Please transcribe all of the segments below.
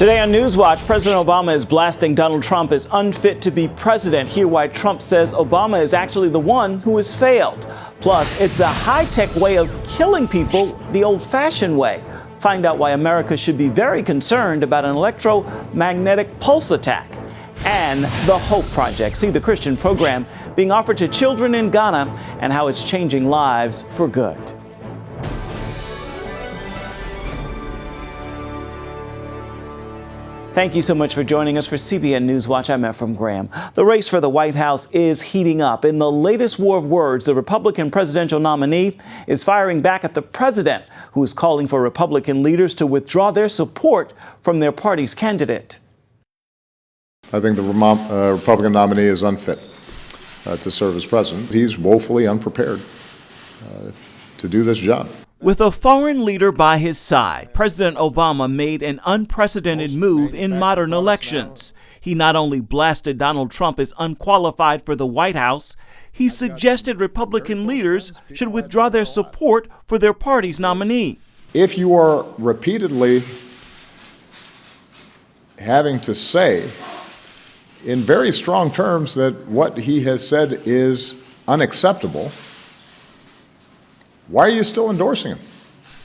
Today on NewsWatch, President Obama is blasting Donald Trump as unfit to be president. Hear why Trump says Obama is actually the one who has failed. Plus, it's a high-tech way of killing people the old-fashioned way. Find out why America should be very concerned about an electromagnetic pulse attack. And the Hope Project. See the Christian program being offered to children in Ghana and how it's changing lives for good. Thank you so much for joining us for CBN NewsWatch. I'm Ephraim Graham. The race for the White House is heating up. In the latest war of words, the Republican presidential nominee is firing back at the president, who is calling for Republican leaders to withdraw their support from their party's candidate. I think the Republican nominee is unfit to serve as president. He's woefully unprepared to do this job. With a foreign leader by his side, President Obama made an unprecedented move in modern elections. He not only blasted Donald Trump as unqualified for the White House, he suggested Republican leaders should withdraw their support for their party's nominee. If you are repeatedly having to say in very strong terms that what he has said is unacceptable, why are you still endorsing him?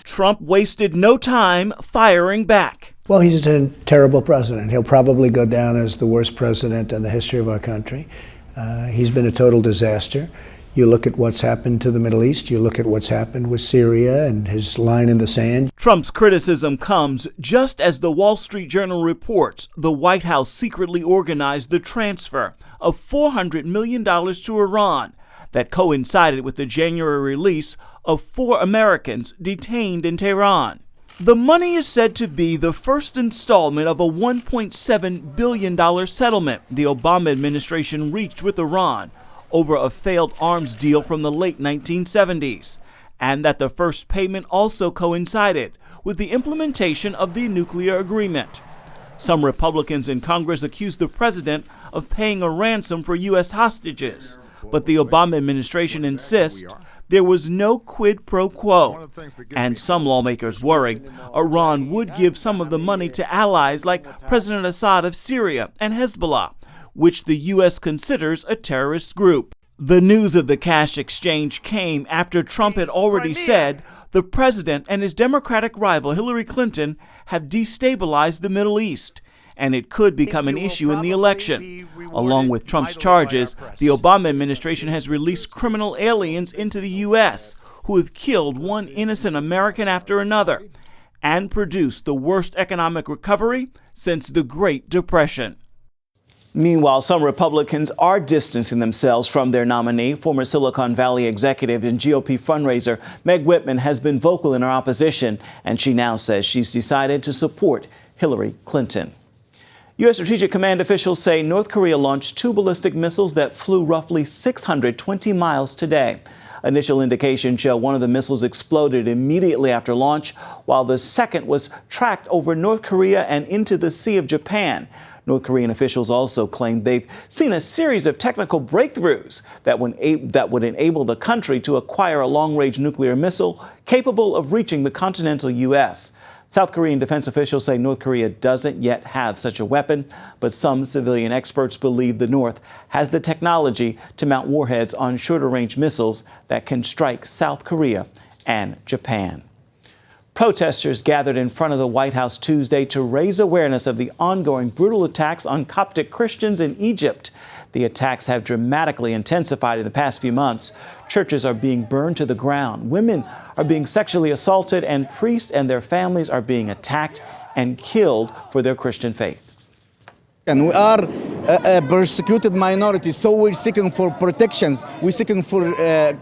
Trump wasted no time firing back. Well, he's a terrible president. He'll probably go down as the worst president in the history of our country. He's been a total disaster. You look at what's happened to the Middle East, you look at what's happened with Syria and his line in the sand. Trump's criticism comes just as the Wall Street Journal reports the White House secretly organized the transfer of $400 million to Iran that coincided with the January release of 4 Americans detained in Tehran. The money is said to be the first installment of a $1.7 billion settlement the Obama administration reached with Iran over a failed arms deal from the late 1970s, and that the first payment also coincided with the implementation of the nuclear agreement. Some Republicans in Congress accused the president of paying a ransom for U.S. hostages, but the Obama administration insists there was no quid pro quo. And some lawmakers worry Iran would give some of the money to allies like President Assad of Syria and Hezbollah, which the U.S. considers a terrorist group. The news of the cash exchange came after Trump had already said the president and his Democratic rival Hillary Clinton have destabilized the Middle East, and it could become an issue in the election. Along with Trump's charges, the Obama administration has released criminal aliens into the U.S. who have killed one innocent American after another and produced the worst economic recovery since the Great Depression. Meanwhile, some Republicans are distancing themselves from their nominee. Former Silicon Valley executive and GOP fundraiser Meg Whitman has been vocal in her opposition, and she now says she's decided to support Hillary Clinton. U.S. Strategic Command officials say North Korea launched 2 ballistic missiles that flew roughly 620 miles today. Initial indications show one of the missiles exploded immediately after launch, while the second was tracked over North Korea and into the Sea of Japan. North Korean officials also claim they've seen a series of technical breakthroughs that would enable the country to acquire a long-range nuclear missile capable of reaching the continental U.S. South Korean defense officials say North Korea doesn't yet have such a weapon, but some civilian experts believe the North has the technology to mount warheads on shorter-range missiles that can strike South Korea and Japan. Protesters gathered in front of the White House Tuesday to raise awareness of the ongoing brutal attacks on Coptic Christians in Egypt. The attacks have dramatically intensified in the past few months. Churches are being burned to the ground. Women are being sexually assaulted, and priests and their families are being attacked and killed for their Christian faith. And we are a persecuted minority, so we're seeking for protections. We're seeking for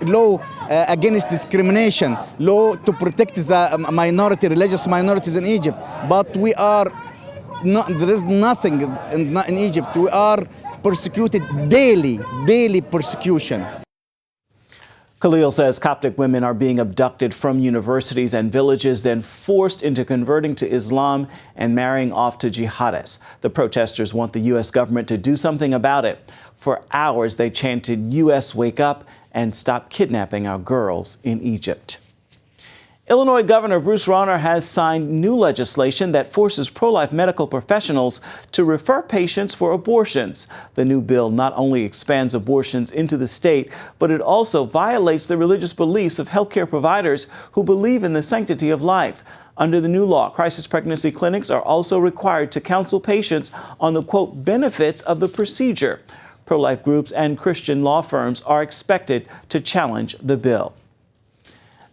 law against discrimination, law to protect the minority, religious minorities in Egypt. But we are not, there is nothing in Egypt. We are persecuted daily persecution. Khalil says Coptic women are being abducted from universities and villages, then forced into converting to Islam and marrying off to jihadists. The protesters want the U.S. government to do something about it. For hours, they chanted, "U.S. wake up and stop kidnapping our girls in Egypt." Illinois Governor Bruce Rauner has signed new legislation that forces pro-life medical professionals to refer patients for abortions. The new bill not only expands abortions into the state, but it also violates the religious beliefs of healthcare providers who believe in the sanctity of life. Under the new law, crisis pregnancy clinics are also required to counsel patients on the, quote, benefits of the procedure. Pro-life groups and Christian law firms are expected to challenge the bill.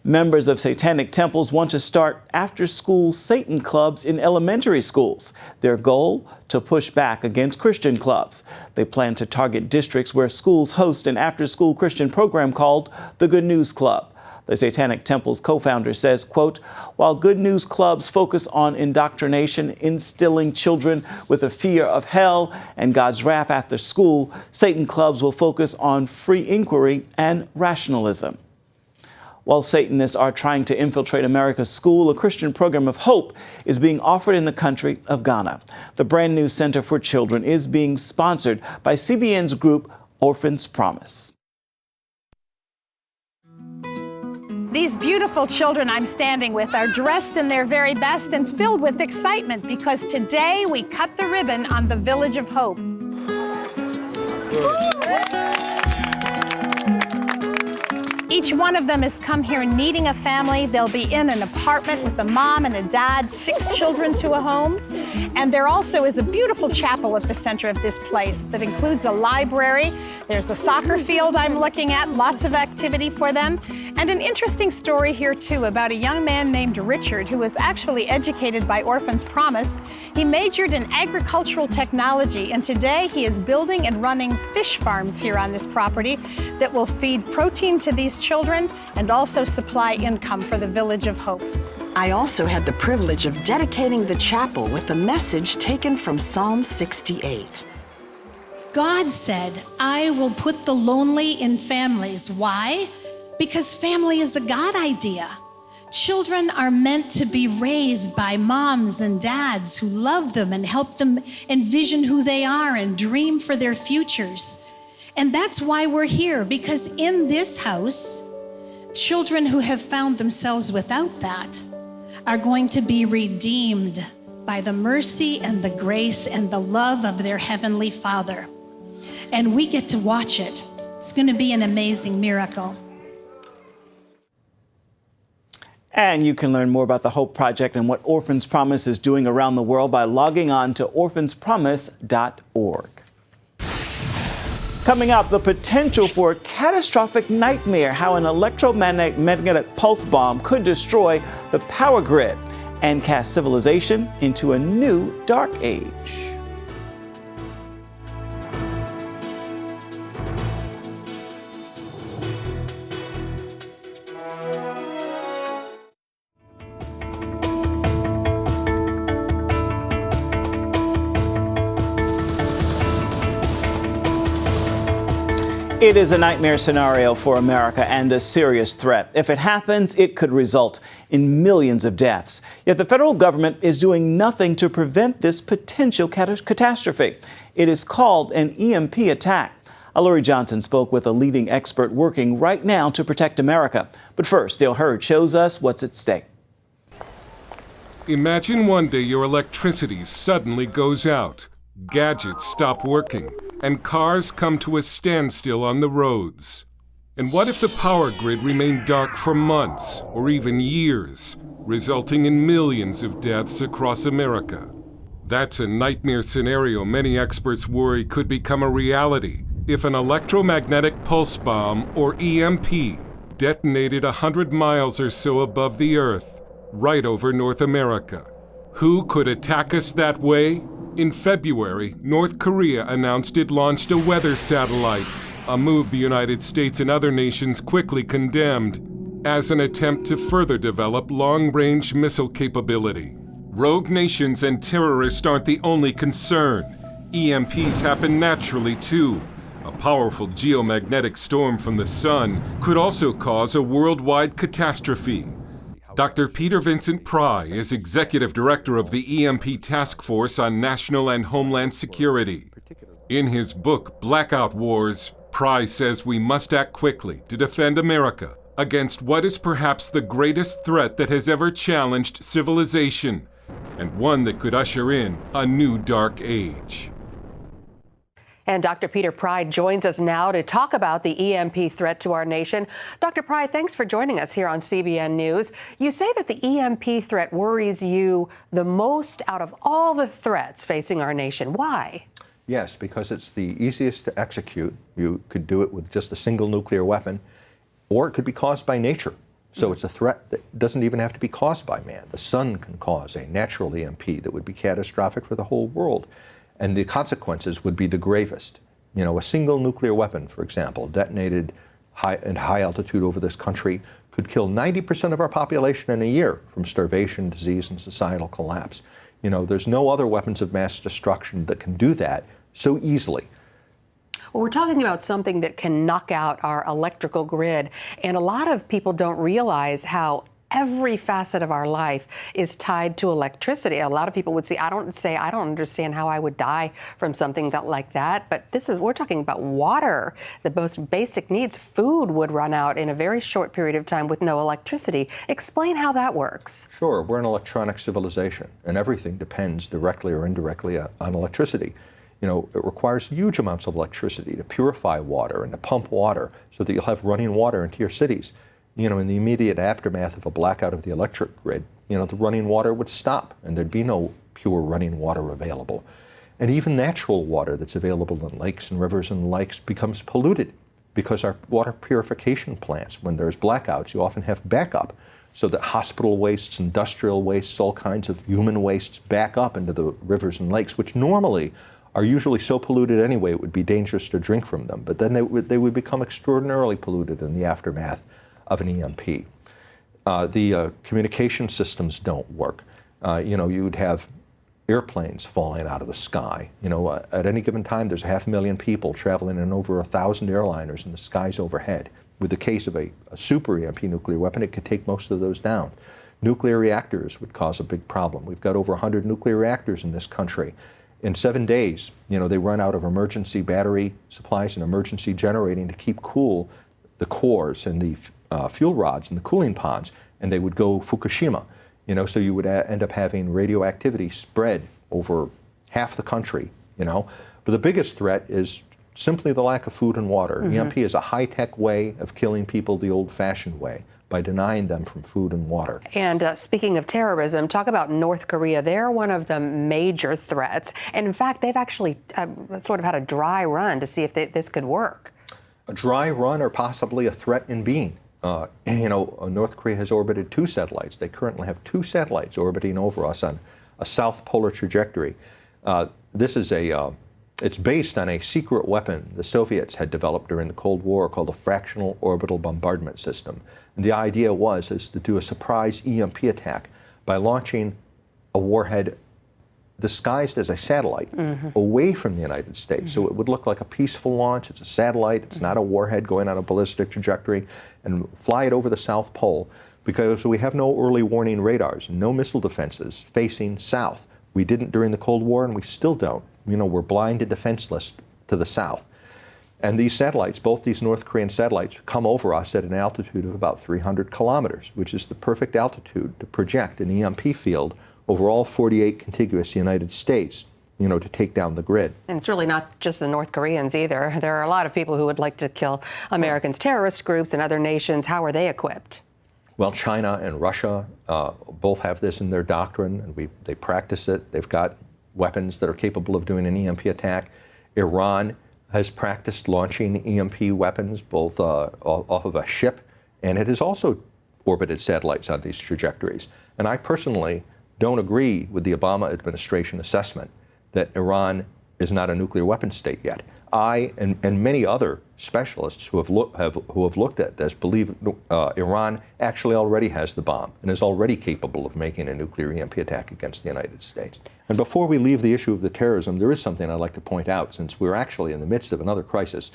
Members of satanic temples want to start after-school Satan clubs in elementary schools. Their goal? To push back against Christian clubs. They plan to target districts where schools host an after-school Christian program called the Good News Club. The Satanic Temple's co-founder says, quote, while Good News clubs focus on indoctrination, instilling children with a fear of hell and God's wrath after school, Satan clubs will focus on free inquiry and rationalism. While Satanists are trying to infiltrate America's school, a Christian program of hope is being offered in the country of Ghana. The brand new Center for Children is being sponsored by CBN's group Orphans Promise. These beautiful children I'm standing with are dressed in their very best and filled with excitement because today we cut the ribbon on the Village of Hope. Each one of them has come here needing a family. They'll be in an apartment with a mom and a dad, 6 children to a home. And there also is a beautiful chapel at the center of this place that includes a library. There's a soccer field I'm looking at, lots of activity for them. And an interesting story here too about a young man named Richard who was actually educated by Orphans Promise. He majored in agricultural technology and today he is building and running fish farms here on this property that will feed protein to these children and also supply income for the Village of Hope. I also had the privilege of dedicating the chapel with a message taken from Psalm 68. God said, I will put the lonely in families. Why? Because family is a God idea. Children are meant to be raised by moms and dads who love them and help them envision who they are and dream for their futures. And that's why we're here, because in this house, children who have found themselves without that are going to be redeemed by the mercy and the grace and the love of their Heavenly Father. And we get to watch it. It's going to be an amazing miracle. And you can learn more about the Hope Project and what Orphans Promise is doing around the world by logging on to orphanspromise.org. Coming up, the potential for a catastrophic nightmare, how an electromagnetic pulse bomb could destroy the power grid and cast civilization into a new dark age. It is a nightmare scenario for America and a serious threat. If it happens, it could result in millions of deaths. Yet the federal government is doing nothing to prevent this potential catastrophe. It is called an EMP attack. Aluri Johnson spoke with a leading expert working right now to protect America. But first, Dale Hurd shows us what's at stake. Imagine one day your electricity suddenly goes out, gadgets stop working, and cars come to a standstill on the roads. And what if the power grid remained dark for months or even years, resulting in millions of deaths across America? That's a nightmare scenario many experts worry could become a reality if an electromagnetic pulse bomb, or EMP, detonated 100 miles or so above the Earth, right over North America. Who could attack us that way? In February, North Korea announced it launched a weather satellite, a move the United States and other nations quickly condemned as an attempt to further develop long-range missile capability. Rogue nations and terrorists aren't the only concern. EMPs happen naturally too. A powerful geomagnetic storm from the sun could also cause a worldwide catastrophe. Dr. Peter Vincent Pry is Executive Director of the EMP Task Force on National and Homeland Security. In his book, Blackout Wars, Pry says we must act quickly to defend America against what is perhaps the greatest threat that has ever challenged civilization, and one that could usher in a new dark age. And Dr. Peter Pry joins us now to talk about the EMP threat to our nation. Dr. Pry, thanks for joining us here on CBN News. You say that the EMP threat worries you the most out of all the threats facing our nation. Why? Yes, because it's the easiest to execute. You could do it with just a single nuclear weapon, or it could be caused by nature. So it's a threat that doesn't even have to be caused by man. The sun can cause a natural EMP that would be catastrophic for the whole world. And the consequences would be the gravest. You know, a single nuclear weapon, for example, detonated at high altitude over this country could kill 90% of our population in a year from starvation, disease, and societal collapse. You know, there's no other weapons of mass destruction that can do that so easily. Well, we're talking about something that can knock out our electrical grid, and a lot of people don't realize how every facet of our life is tied to electricity. A lot of people would say, I don't understand how I would die from something like that. But we're talking about water, the most basic needs. Food would run out in a very short period of time with no electricity. Explain how that works. Sure, we're an electronic civilization, and everything depends directly or indirectly on electricity. You know, it requires huge amounts of electricity to purify water and to pump water so that you'll have running water into your cities. You know, in the immediate aftermath of a blackout of the electric grid, you know, the running water would stop and there'd be no pure running water available. And even natural water that's available in lakes and rivers and lakes becomes polluted because our water purification plants, when there's blackouts, you often have backup so that hospital wastes, industrial wastes, all kinds of human wastes back up into the rivers and lakes, which normally are usually so polluted anyway it would be dangerous to drink from them. But then they would become extraordinarily polluted in the aftermath of an EMP. The communication systems don't work. You know, you would have airplanes falling out of the sky. You know, at any given time, there's 500,000 people traveling in over 1,000 airliners in the skies overhead. With the case of a super EMP nuclear weapon, it could take most of those down. Nuclear reactors would cause a big problem. We've got over 100 nuclear reactors in this country. In 7 days, you know, they run out of emergency battery supplies and emergency generating to keep cool the cores and the fuel rods and the cooling ponds, and they would go Fukushima. You know, so you would end up having radioactivity spread over half the country, you know. But the biggest threat is simply the lack of food and water. Mm-hmm. EMP is a high-tech way of killing people the old-fashioned way, by denying them from food and water. And speaking of terrorism, talk about North Korea. They're one of the major threats. And in fact, they've actually sort of had a dry run to see if this could work. A dry run or possibly a threat in being. You know, North Korea has orbited 2 satellites. They currently have 2 satellites orbiting over us on a south polar trajectory. This is it's based on a secret weapon the Soviets had developed during the Cold War called a fractional orbital bombardment system. And the idea is to do a surprise EMP attack by launching a warhead disguised as a satellite away from the United States. So it would look like a peaceful launch. It's a satellite. It's not a warhead going on a ballistic trajectory, and fly it over the South Pole because we have no early warning radars and no missile defenses facing south. We didn't during the Cold War, and we still don't. You know, we're blind and defenseless to the south. And these satellites, both these North Korean satellites, come over us at an altitude of about 300 kilometers, which is the perfect altitude to project an EMP field over all 48 contiguous United States, you know, to take down the grid. And it's really not just the North Koreans either. There are a lot of people who would like to kill Americans, terrorist groups and other nations. How are they equipped? Well, China and Russia both have this in their doctrine, and they practice it. They've got weapons that are capable of doing an EMP attack. Iran has practiced launching EMP weapons both off of a ship, and it has also orbited satellites on these trajectories. And I personally don't agree with the Obama administration assessment that Iran is not a nuclear weapon state yet. I and many other specialists who have looked at this believe Iran actually already has the bomb and is already capable of making a nuclear EMP attack against the United States. And before we leave the issue of the terrorism, there is something I'd like to point out. Since we're actually in the midst of another crisis,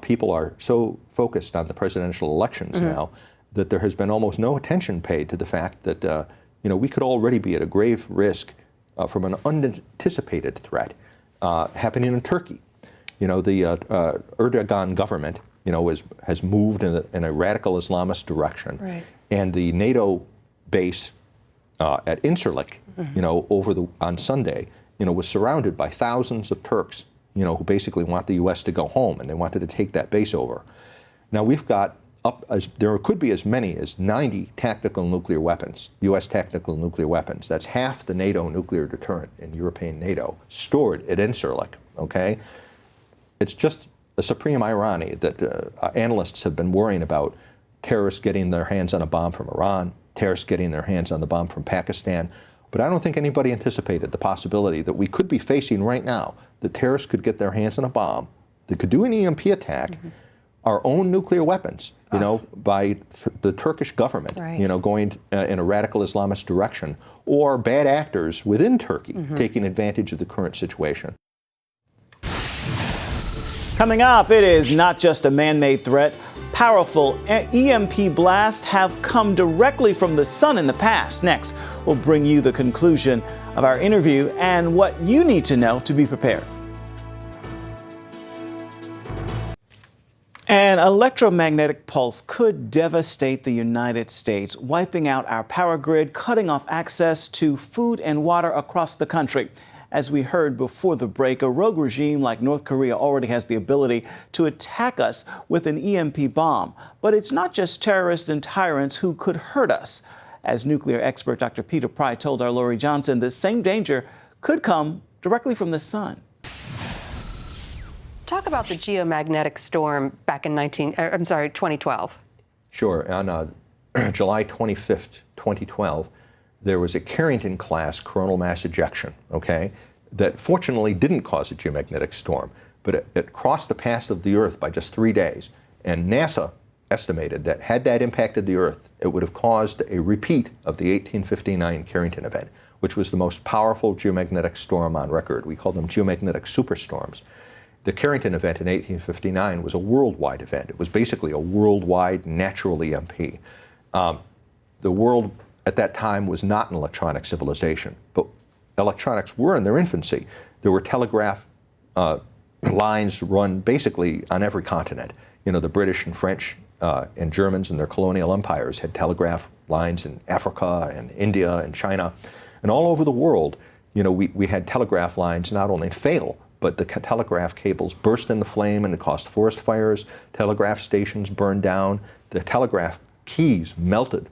people are so focused on the presidential elections now that there has been almost no attention paid to the fact that you know, we could already be at a grave risk from an unanticipated threat happening in Turkey. You know, the Erdogan government has moved in a radical Islamist direction. Right. And the NATO base at Incirlik, on Sunday, was surrounded by thousands of Turks, who basically want the U.S. to go home, and they wanted to take that base over. Now we've got there could be as many as 90 tactical nuclear weapons, U.S. tactical nuclear weapons. That's half the NATO nuclear deterrent in European NATO, stored at Incirlik, okay? It's just a supreme irony that analysts have been worrying about terrorists getting their hands on a bomb from Iran, terrorists getting their hands on the bomb from Pakistan, but I don't think anybody anticipated the possibility that we could be facing right now, that terrorists could get their hands on a bomb, that could do an EMP attack, our own nuclear weapons, by the Turkish government, going in a radical Islamist direction, or bad actors within Turkey taking advantage of the current situation. Coming up, it is not just a man-made threat. Powerful EMP blasts have come directly from the sun in the past. Next, we'll bring you the conclusion of our interview and what you need to know to be prepared. An electromagnetic pulse could devastate the United States, wiping out our power grid, cutting off access to food and water across the country. As we heard before the break, a rogue regime like North Korea already has the ability to attack us with an EMP bomb. But it's not just terrorists and tyrants who could hurt us. As nuclear expert Dr. Peter Pry told our Lori Johnson, the same danger could come directly from the sun. Talk about the geomagnetic storm back in 2012. Sure. On July 25th, 2012, there was a Carrington-class coronal mass ejection, okay, that fortunately didn't cause a geomagnetic storm, but it crossed the path of the Earth by just 3 days. And NASA estimated that had that impacted the Earth, it would have caused a repeat of the 1859 Carrington event, which was the most powerful geomagnetic storm on record. We call them geomagnetic superstorms. The Carrington event in 1859 was a worldwide event. It was basically a worldwide natural EMP. The world at that time was not an electronic civilization, but electronics were in their infancy. There were telegraph lines run basically on every continent. The British and French and Germans and their colonial empires had telegraph lines in Africa and India and China. And all over the world, we had telegraph lines not only fail, but the telegraph cables burst into flame and it caused forest fires. Telegraph stations burned down. The telegraph keys melted.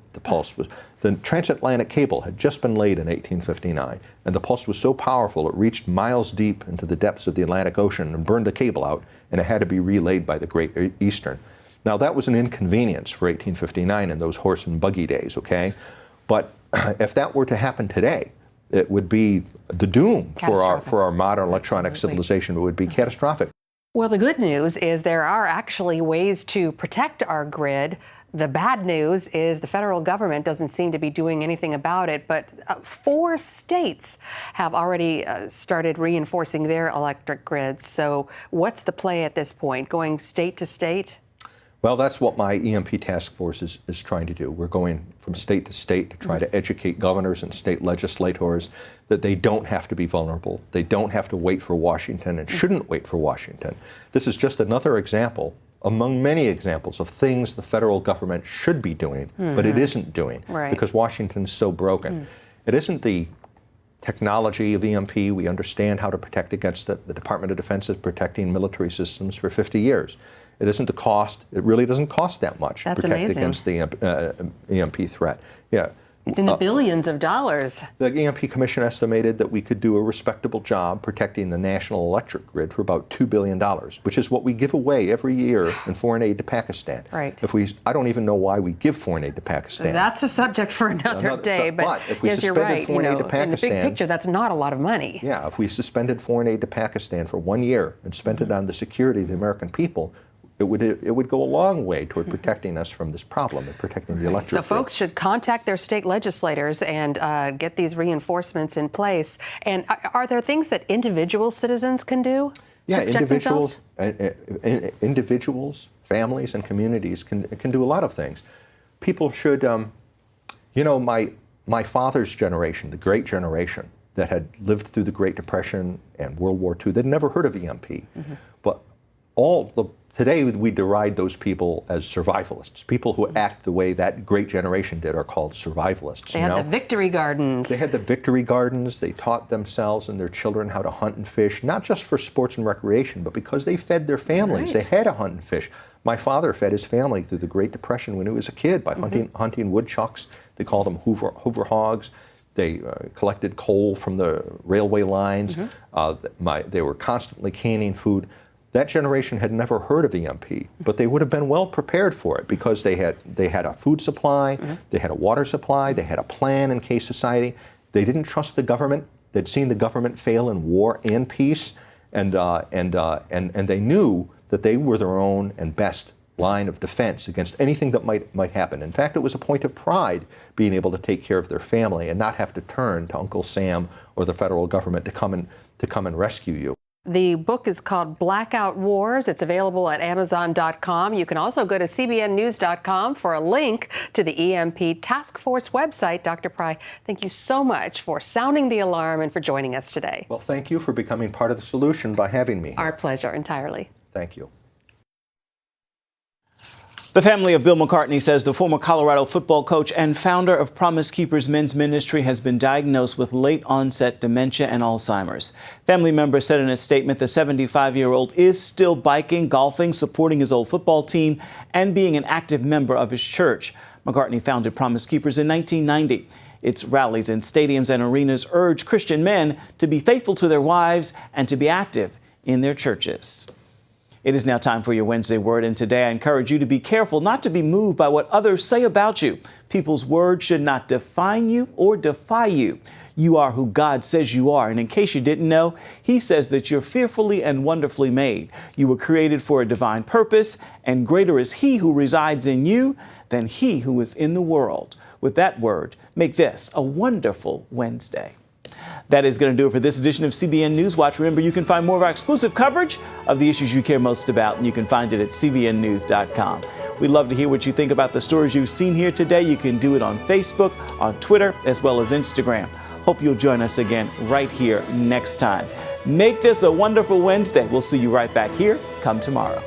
The transatlantic cable had just been laid in 1859, and the pulse was so powerful it reached miles deep into the depths of the Atlantic Ocean and burned the cable out, and it had to be relayed by the Great Eastern. Now that was an inconvenience for 1859 in those horse and buggy days, okay? But if that were to happen today, it would be the doom for our modern electronic civilization. It would be catastrophic. Well, the good news is there are actually ways to protect our grid. The bad news is the federal government doesn't seem to be doing anything about it, but 4 states have already started reinforcing their electric grids. So what's the play at this point, going state to state? Well, that's what my EMP task force is trying to do. We're going from state to state to try to educate governors and state legislators that they don't have to be vulnerable. They don't have to wait for Washington and shouldn't wait for Washington. This is just another example among many examples of things the federal government should be doing, but it isn't doing because Washington is so broken. It isn't the technology of EMP. We understand how to protect against it. The Department of Defense is protecting military systems for 50 years. It isn't the cost. It really doesn't cost that much to protect against the EMP threat. Yeah. It's in the billions of dollars. The EMP Commission estimated that we could do a respectable job protecting the national electric grid for about $2 billion, which is what we give away every year in foreign aid to Pakistan. Right. I don't even know why we give foreign aid to Pakistan. That's a subject for another day. But if we yes, you're suspended right. foreign aid to Pakistan, in the big picture, that's not a lot of money. Yeah, if we suspended foreign aid to Pakistan for 1 year and spent it on the security of the American people, it would go a long way toward protecting us from this problem and protecting the electric grid. So folks should contact their state legislators and get these reinforcements in place. And are there things that individual citizens can do to protect themselves? Individuals, families, and communities can do a lot of things. People should, my father's generation, the great generation that had lived through the Great Depression and World War II, they'd never heard of EMP. But today we deride those people as survivalists. People who act the way that great generation did are called survivalists. They had the victory gardens. They had the victory gardens. They taught themselves and their children how to hunt and fish, not just for sports and recreation, but because they fed their families. They had to hunt and fish. My father fed his family through the Great Depression when he was a kid by hunting woodchucks. They called them Hoover hogs. They collected coal from the railway lines. They were constantly canning food. That generation had never heard of EMP, but they would have been well prepared for it because they had a food supply, they had a water supply, they had a plan in case society. They didn't trust the government. They'd seen the government fail in war and peace, and they knew that they were their own and best line of defense against anything that might happen. In fact, it was a point of pride being able to take care of their family and not have to turn to Uncle Sam or the federal government to come and rescue you. The book is called Blackout Wars. It's available at Amazon.com. You can also go to CBNNews.com for a link to the EMP Task Force website. Dr. Pry, thank you so much for sounding the alarm and for joining us today. Well, thank you for becoming part of the solution by having me here. Our pleasure entirely. Thank you. The family of Bill McCartney says the former Colorado football coach and founder of Promise Keepers Men's Ministry has been diagnosed with late-onset dementia and Alzheimer's. Family members said in a statement the 75-year-old is still biking, golfing, supporting his old football team, and being an active member of his church. McCartney founded Promise Keepers in 1990. Its rallies in stadiums and arenas urge Christian men to be faithful to their wives and to be active in their churches. It is now time for your Wednesday Word, and today I encourage you to be careful not to be moved by what others say about you. People's words should not define you or defy you. You are who God says you are, and in case you didn't know, He says that you're fearfully and wonderfully made. You were created for a divine purpose, and greater is He who resides in you than he who is in the world. With that word, make this a wonderful Wednesday. That is going to do it for this edition of CBN NewsWatch. Remember, you can find more of our exclusive coverage of the issues you care most about, and you can find it at cbnnews.com. We'd love to hear what you think about the stories you've seen here today. You can do it on Facebook, on Twitter, as well as Instagram. Hope you'll join us again right here next time. Make this a wonderful Wednesday. We'll see you right back here come tomorrow.